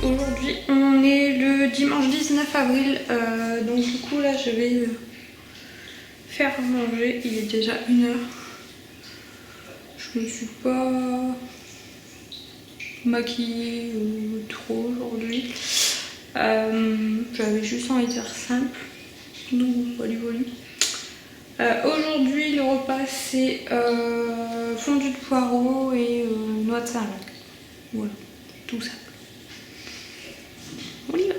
Aujourd'hui on est le dimanche 19 avril, donc du coup là je vais faire manger, il est déjà 1h. Je me suis pas maquillée trop aujourd'hui, j'avais juste envie de faire simple, donc voilà. Aujourd'hui le repas c'est fondu de poireaux et noix de Saint-Jacques, voilà, tout ça. On y va.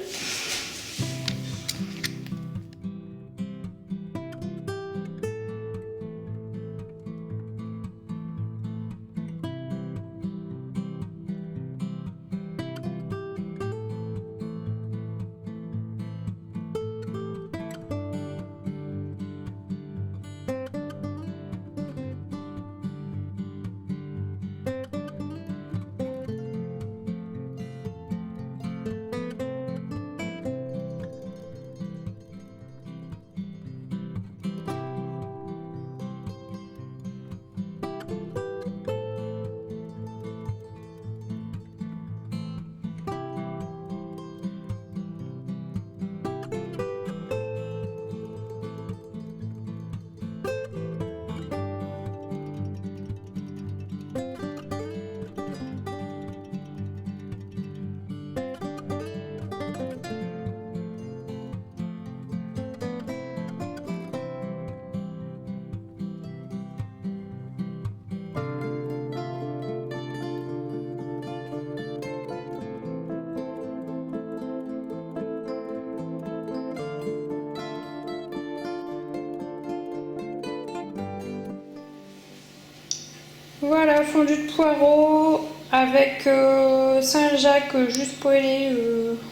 Voilà, fondu de poireaux avec Saint-Jacques juste poêlé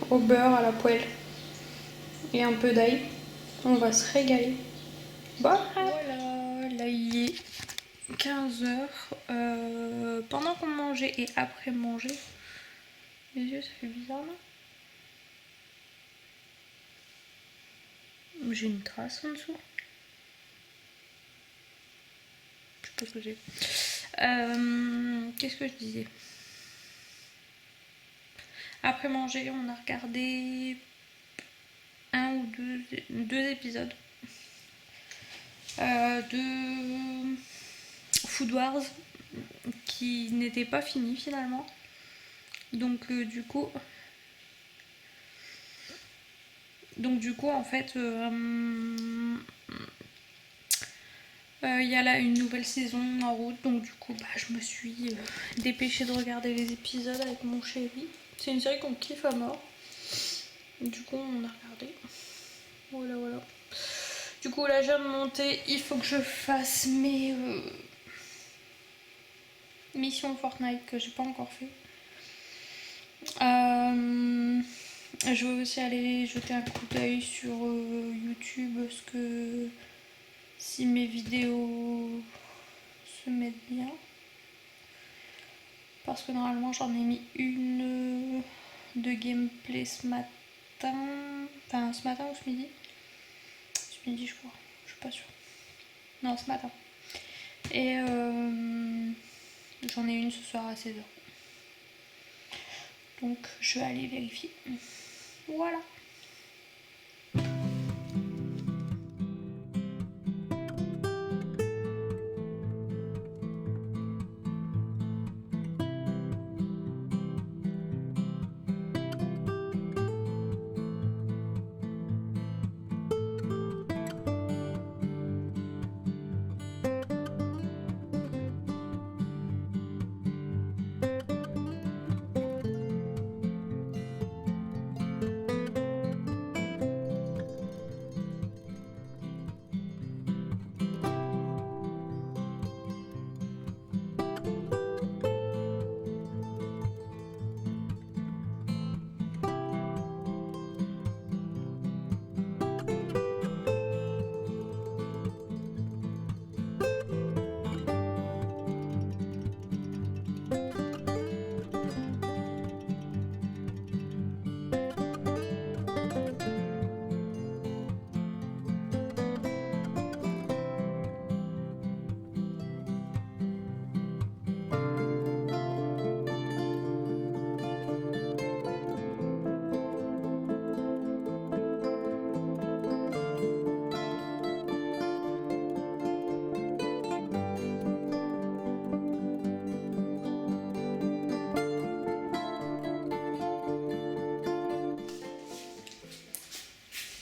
au beurre à la poêle et un peu d'ail. On va se régaler. Voilà, là il est 15h. Pendant qu'on mangeait et après manger, les yeux ça fait bizarre là. J'ai une trace en dessous. Je sais pas ce que j'ai. Qu'est-ce que je disais? Après manger, on a regardé un ou deux épisodes de Food Wars qui n'était pas fini finalement. Donc du coup en fait il y a là une nouvelle saison en route, donc du coup je me suis dépêchée de regarder les épisodes avec mon chéri. C'est une série qu'on kiffe à mort, du coup on a regardé. Voilà. Du coup là je viens de monter, il faut que je fasse mes missions Fortnite que j'ai pas encore fait. Je vais aussi aller jeter un coup d'œil sur YouTube, parce que si mes vidéos se mettent bien, parce que normalement j'en ai mis une de gameplay ce matin, enfin ce matin ou ce midi, je crois, je suis pas sûre, non ce matin, et j'en ai une ce soir à 16h, donc je vais aller vérifier. Voilà.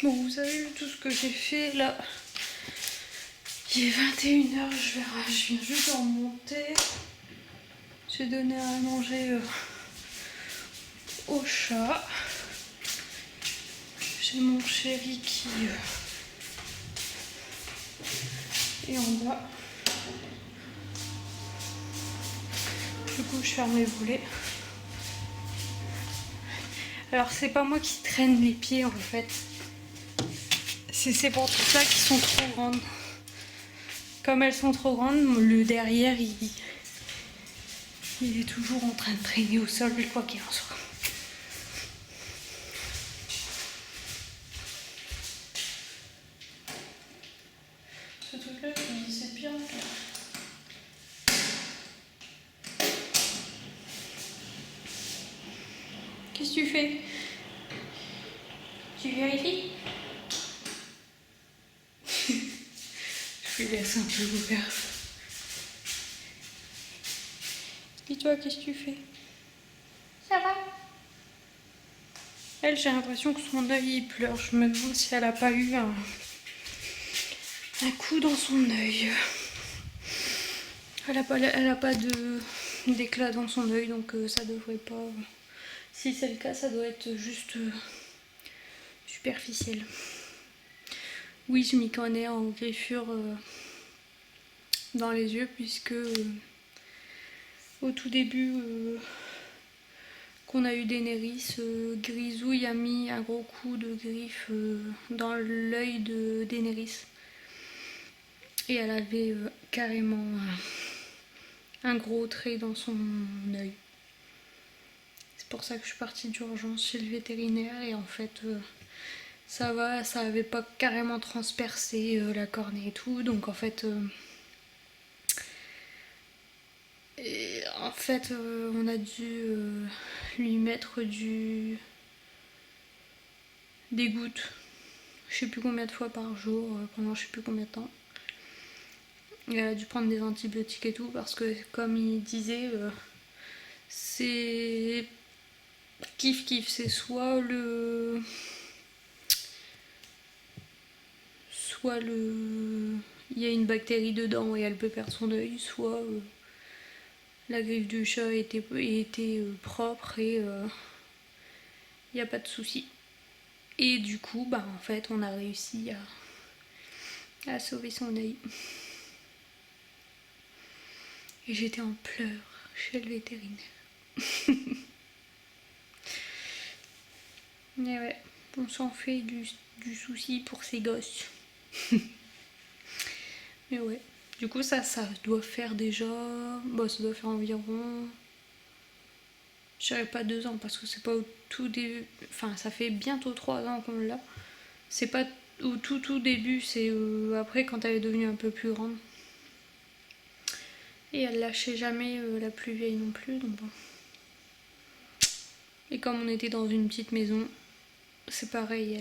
Bon, vous avez vu tout ce que j'ai fait là. Il est 21h, je viens juste de remonter. J'ai donné à manger au chat. J'ai mon chéri qui est en bas. Du coup, je ferme les volets. Alors, c'est pas moi qui traîne les pieds en fait. C'est ces portes-là qui sont trop grandes. Comme elles sont trop grandes, le derrière, il est toujours en train de traîner au sol, quoi qu'il en soit. Ce truc-là, je me dis, c'est pire. Qu'est-ce que tu fais? Tu vérifies? Je lui laisse un peu ouvert. Dis-toi, qu'est-ce que tu fais? Ça va? Elle, j'ai l'impression que son œil il pleure. Je me demande si elle a pas eu un coup dans son œil. Elle a pas d'éclat dans son œil, donc ça devrait pas. Si c'est le cas, ça doit être juste superficiel. Oui, je m'y connais en griffure dans les yeux, puisque au tout début qu'on a eu Daenerys, Grisouille a mis un gros coup de griffe dans l'œil de Daenerys. Et elle avait carrément un gros trait dans son œil. C'est pour ça que je suis partie d'urgence chez le vétérinaire et en fait ça va, ça avait pas carrément transpercé la cornée et tout, donc en fait on a dû lui mettre des gouttes, je sais plus combien de fois par jour, pendant je sais plus combien de temps. Et elle a dû prendre des antibiotiques et tout parce que comme il disait, c'est kiff, c'est soit il y a une bactérie dedans et elle peut perdre son œil, soit la griffe du chat était propre et il n'y a pas de souci. Et du coup, bah en fait, on a réussi à sauver son œil. Et j'étais en pleurs chez le vétérinaire. Mais ouais, on s'en fait du souci pour ces gosses. Mais ouais, du coup ça doit faire déjà... Bon, ça doit faire environ... Je dirais pas 2 ans parce que c'est pas au tout début... Enfin, ça fait bientôt 3 ans qu'on l'a. C'est pas au tout début, c'est après quand elle est devenue un peu plus grande. Et elle lâchait jamais la plus vieille non plus, donc bon. Et comme on était dans une petite maison, c'est pareil,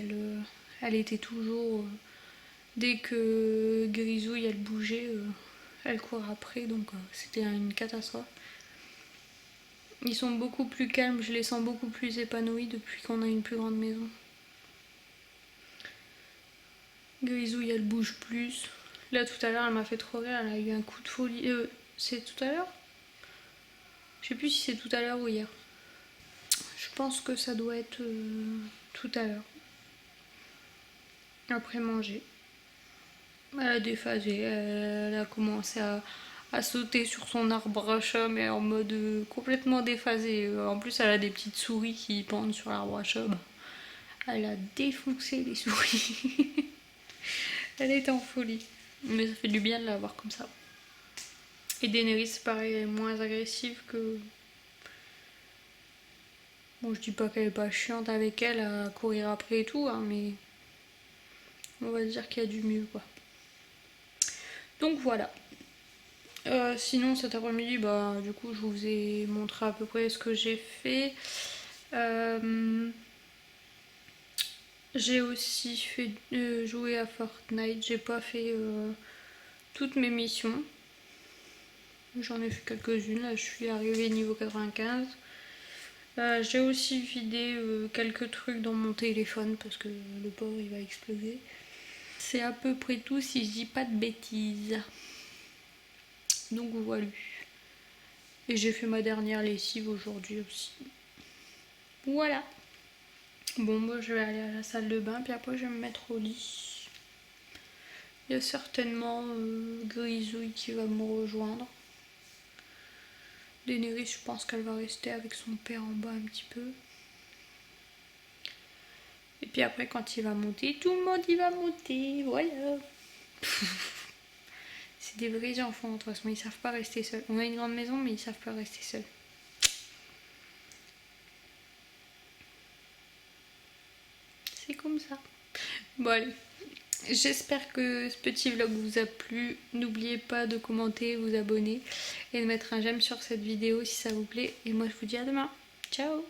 elle était toujours... dès que Grisouille elle bougeait, elle courait après, donc c'était une catastrophe. Ils sont beaucoup plus calmes, je les sens beaucoup plus épanouis depuis qu'on a une plus grande maison. Grisouille elle bouge plus. Là tout à l'heure elle m'a fait trop rire, elle a eu un coup de folie. C'est tout à l'heure? Je sais plus si c'est tout à l'heure ou hier. Je pense que ça doit être tout à l'heure. Après manger. Elle a déphasé, elle a commencé à sauter sur son arbre à chat, mais en mode complètement déphasé. En plus, elle a des petites souris qui pendent sur l'arbre à chat. Bah, elle a défoncé les souris. Elle est en folie. Mais ça fait du bien de la voir comme ça. Et Daenerys, pareil, elle est moins agressive que... Bon, je dis pas qu'elle est pas chiante avec elle à courir après et tout, hein, mais... On va dire qu'il y a du mieux, quoi. Donc voilà. Sinon cet après-midi, bah, du coup je vous ai montré à peu près ce que j'ai fait. J'ai aussi fait jouer à Fortnite, j'ai pas fait toutes mes missions. J'en ai fait quelques-unes, là je suis arrivée niveau 95. J'ai aussi vidé quelques trucs dans mon téléphone parce que le pauvre il va exploser. C'est à peu près tout si je dis pas de bêtises. Donc voilà. Et j'ai fait ma dernière lessive aujourd'hui aussi. Voilà. Bon, moi je vais aller à la salle de bain, puis après je vais me mettre au lit. Il y a certainement Grisouille qui va me rejoindre. Daenerys, je pense qu'elle va rester avec son père en bas un petit peu. Et puis après, quand il va monter, tout le monde il va monter. Voilà. C'est des vrais enfants, de toute façon, ils savent pas rester seuls. On a une grande maison, mais ils savent pas rester seuls. C'est comme ça. Bon, allez. J'espère que ce petit vlog vous a plu. N'oubliez pas de commenter, vous abonner et de mettre un j'aime sur cette vidéo si ça vous plaît. Et moi, je vous dis à demain. Ciao!